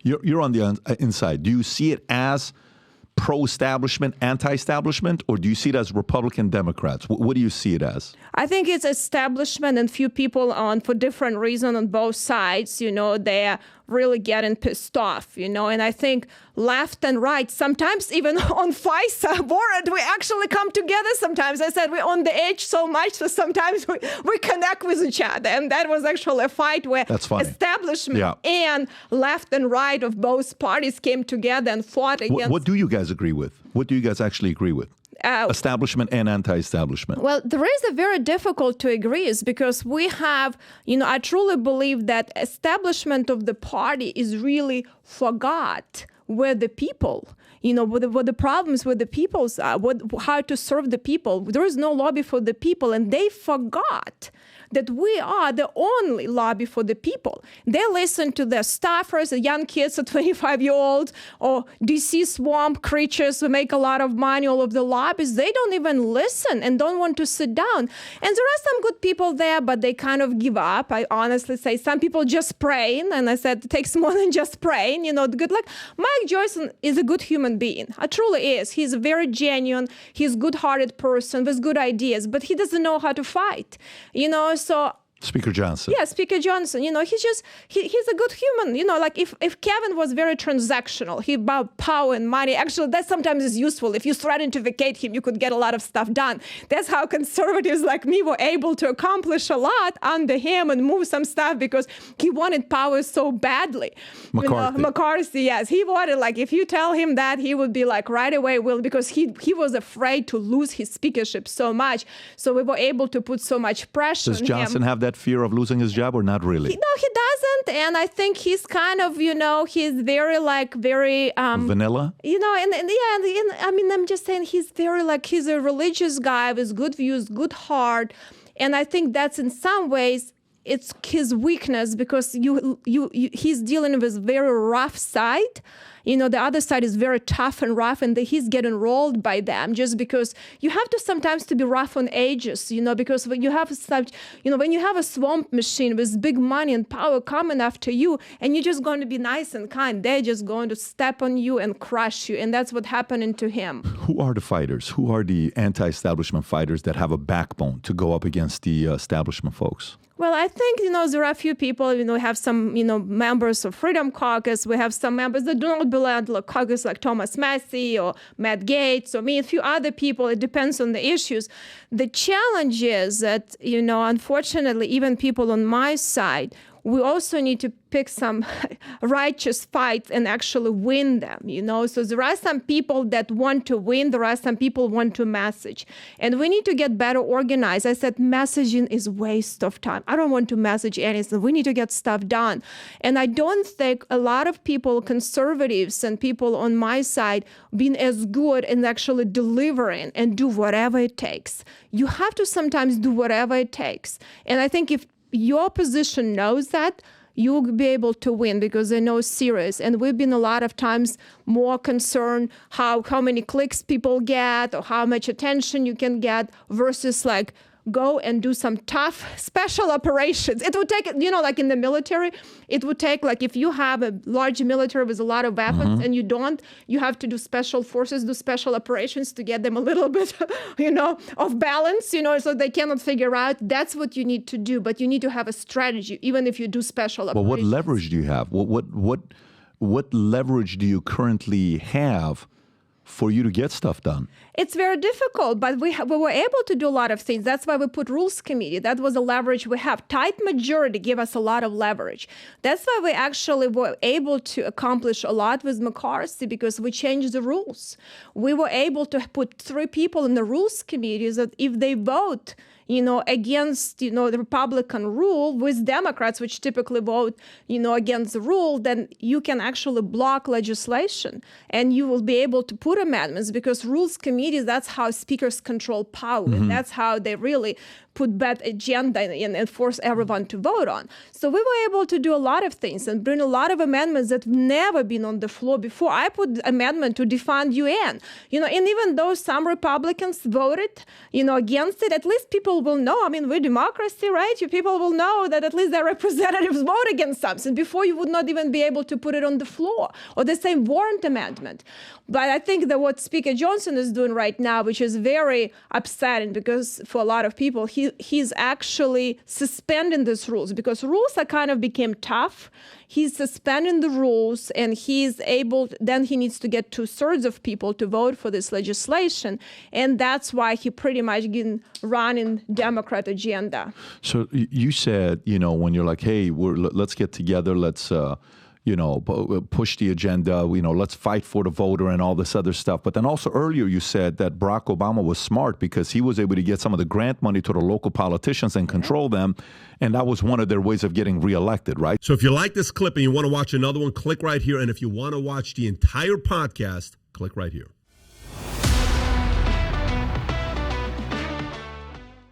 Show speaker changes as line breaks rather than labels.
You're on the inside. Do you see it as pro-establishment, anti-establishment, or do you see it as Republican Democrats? What do you see it as?
I think it's establishment and few people for different reasons on both sides, they're really getting pissed off, and I think left and right, sometimes even on FISA board, we actually come together sometimes. I said we're on the edge so much, so sometimes we connect with each other, and that was actually a fight where establishment and left and right of both parties came together and fought against.
What do you guys agree with? What do you guys actually agree with? Establishment and anti-establishment.
Well, there is a very difficult to agree is because we have, I truly believe that establishment of the party is really forgot where the people, what the problems with the peoples are, how to serve the people. There is no lobby for the people, and they forgot that we are the only lobby for the people. They listen to their staffers, the young kids, the 25-year-olds, or DC swamp creatures who make a lot of money, all of the lobbies. They don't even listen and don't want to sit down. And there are some good people there, but they kind of give up. I honestly say some people just praying, and I said it takes more than just praying, good luck. Mike Joyce is a good human being. It truly is. He's a very genuine, he's a good-hearted person with good ideas, but he doesn't know how to fight, so
Speaker Johnson.
Yeah, Speaker Johnson. He's a good human. Like if Kevin was very transactional, he about power and money. Actually, that sometimes is useful. If you threaten to vacate him, you could get a lot of stuff done. That's how conservatives like me were able to accomplish a lot under him and move some stuff because he wanted power so badly.
McCarthy.
McCarthy, yes. He wanted, if you tell him that, he would be right away, because he was afraid to lose his speakership so much. So we were able to put so much pressure on him.
Does Johnson have that fear of losing his job or not really?
No, he doesn't. And I think he's kind of, he's very very...
vanilla?
I'm just saying he's very he's a religious guy with good views, good heart. And I think that's in some ways, it's his weakness because he's dealing with very rough side. The other side is very tough and rough, and he's getting rolled by them just because you have to sometimes to be rough on edges, because when you have such, when you have a swamp machine with big money and power coming after you, and you're just going to be nice and kind, they're just going to step on you and crush you, and that's what happening to him.
Who are the fighters? Who are the anti-establishment fighters that have a backbone to go up against the establishment folks?
Well, I think, there are a few people, we have some, members of Freedom Caucus. We have some members that do not belong to the caucus like Thomas Massie or Matt Gaetz or me, a few other people. It depends on the issues. The challenge is that, unfortunately, even people on my side, we also need to pick some righteous fights and actually win them, So there are some people that want to win. There are some people want to message. And we need to get better organized. I said messaging is waste of time. I don't want to message anything. We need to get stuff done. And I don't think a lot of people, conservatives and people on my side, been as good in actually delivering and do whatever it takes. You have to sometimes do whatever it takes. And I think if your position knows that, you'll be able to win because they know serious. And we've been a lot of times more concerned how many clicks people get or how much attention you can get versus go and do some tough special operations. It would take, in the military, it would take, if you have a large military with a lot of weapons and you have to do special forces, do special operations to get them a little bit, of balance, so they cannot figure out. That's what you need to do. But you need to have a strategy, even if you do special operations.
Well, what leverage do you have? What leverage do you currently have for you to get stuff done?
It's very difficult, but we were able to do a lot of things. That's why we put rules committee. That was a leverage we have. Tight majority gave us a lot of leverage. That's why we actually were able to accomplish a lot with McCarthy because we changed the rules. We were able to put 3 people in the rules committee that if they vote, against, the Republican rule with Democrats, which typically vote, against the rule, then you can actually block legislation and you will be able to put amendments because rules committees, that's how speakers control power. That's how they really put bad agenda in and force everyone to vote on. So we were able to do a lot of things and bring a lot of amendments that have never been on the floor before. I put amendment to defund UN, and even though some Republicans voted, against it, at least people will know. I mean, we're democracy, right? People will know that at least their representatives vote against something before you would not even be able to put it on the floor, or the same warrant amendment. But I think that what Speaker Johnson is doing right now, which is very upsetting because for a lot of people, he's actually suspending these rules because rules are kind of became tough. He's suspending the rules and then he needs to get 2/3 of people to vote for this legislation. And that's why he pretty much can run in Democrat agenda.
So you said, when you're like, hey, let's get together, let's push the agenda, let's fight for the voter and all this other stuff. But then also earlier you said that Barack Obama was smart because he was able to get some of the grant money to the local politicians and control them. And that was one of their ways of getting reelected, right?
So if you like this clip and you want to watch another one, click right here. And if you want to watch the entire podcast, click right here.